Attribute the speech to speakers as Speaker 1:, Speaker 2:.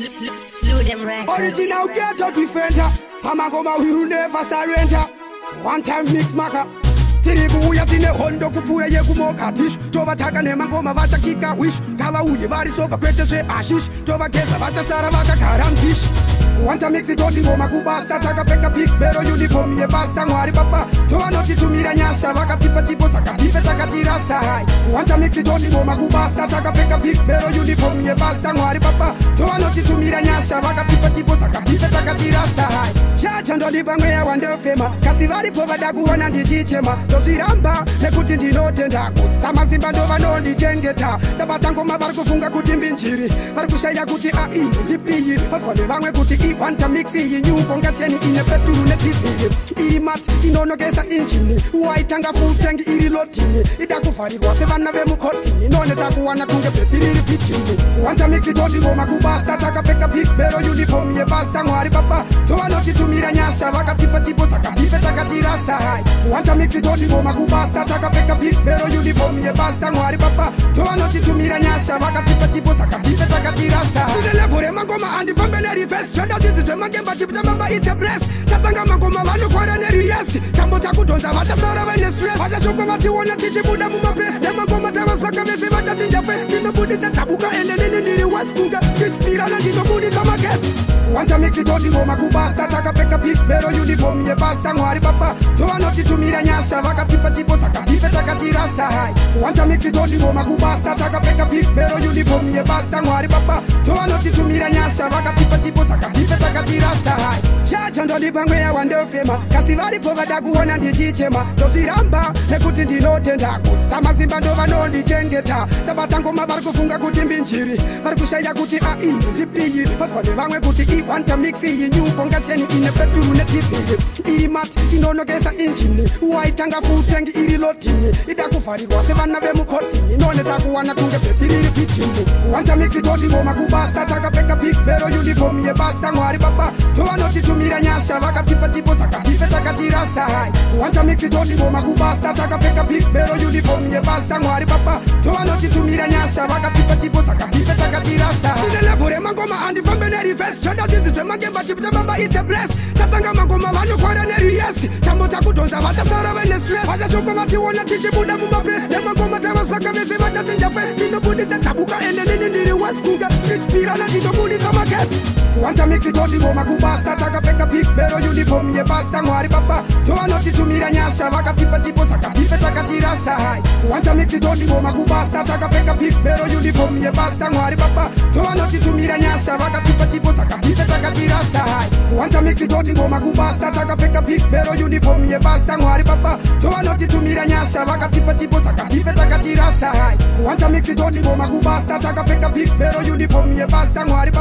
Speaker 1: Slew them records.
Speaker 2: Original ghetto defender. Hamagoma we will never surrender. One time mix maka. Tiri kuya tine hondo kupura ye kumoka tish. Tova taka ne mangoma vacha kika wish. Kawa uye vari soba kwete se ashish. Tova kesa vacha sara vaka karantish. Wanta mix it oti ngoma kubasa. Taka peka pick bero uniform ye basa ngwari papa. Tova noti tumira nyasha vaka tipa tipo saka tipe taka tirasa hai. Wanta mix it oti ngoma kubasa. Taka peka pick bero uniform ye basa ngwari papa. Tova noti tumira nyasha vaka tipa tipo saka tipe taka tirasa hai. Chacha ndo libangwe ya wande fema. Kasi vari pova dagu wana ndichichema. Toziramba nekuti ndinotenda kusama zimba ndo vanondijengeta ndabatangoma vari kufunga kuti mbinjiri vari kushaida kuti aini lipiyi vatwande vamwe kuti iwanta mixi yinyuko ngasheni ine peturu netiziri iri mati inonokesa injini waitanga futengi iri lotini ida kuvharirwa sevana vemukotini nonetsa kuwana kunge pepiriri pitini kuwanta mixi toti ngoma kubasa takapfeka bibero uniform yebasa mwari papa tovanotitumira nyasha vakatipa tipo sakatipe takatirasa hai kuwanta mixi toti ngoma kubasa takapfeka bibero uniform yebasa mwari papa tovanotitumira nyasha vakatipa tipo sakatipe takatirasa tinelevhure mangoma andifambe nerifesi zvadadzidzi magemba chipitambamba ite bless tatanga mangoma vanokwara neriyesi tambo takudhonza vachasara vaine stress vachashoko vationa tichibuda mumapresi nemangoma tavasipaka vese vachachinja fesi tinobuditsa tabuka ende nini ndiri wasikunga tichipirana ndinobuditsa magetsi kuwanta mixi toti ngoma kubasa takapfeka bibero uniform yebasa mwari papa tovanotitumira nyasha vakatipa tipo sakatipe takatirasa hai kuwanta mixi toti ngoma kubasa takapfeka bibero uniform yebasa mwari papa tovanotitumira nyasha vakatipa tipo sakatipe takatirasa hai chacha ndolibangwe ya wandofema kasi varipo vadakuona ndichichema toziramba nekuti ndinotenda kusama zimba ndo vanondijengeta ndabatangoma vari kufunga kuti mbinjiri vari kushaida kuti aini lipiyi vatwande vamwe kuti iwanta mixi yinyuko ngasheni ine peturu netiziri iri mati inonokesa injini waitanga futengi iri lotini ida kuvharirwa sevana vemukotini nonetsa kuwana kunge pepiriri pitini kuwanta mixi toti ngoma kubasa takapfeka bibero uniform yebasa mwari papa tovanotitumira nyasha vakatipa tipo sakatipe takatirasa hai kuwanta mixi toti ngoma kubasa takapfeka bibero uniform yebasa mwari papa tovanotitumira nyasha vakatipa tipo sakatipe takatirasa tinelevhure mangoma andifambe nerifesi zvadadzidzi zvemagemba chipitambamba ite bless tatanga mangoma vanokwara neriyesi tambo takudhonza vachasara vaine stress vachashoko vationa tichibuda mumapresi nemangoma tavasipaka vese vachachinja fesi tinobuditsa tabuka ende nini ndiri wasikunga tichipirana ndinobuditsa magetsi kuwanta mixi toti ngoma kubasa takapfeka bibero uniform yebasa mwari papa tovanotitumira nyasha vakatipa tipo sakatipe takatirasa hai kuwanta mixi toti ngoma kubasa takapfeka bibero uniform yebasa mwari papa tovanotitumira nyasha vakatipa tipo sakatipe takatirasa hai kuwanta mixi toti ngoma kubasa takapfeka bibero uniform yebasa mwari papa tovanotitumira nyasha vakatipa tipo sakatipe takatirasa hai kuwanta mixi toti ngoma kubasa takapfeka bibero uniform yebasa mwari papa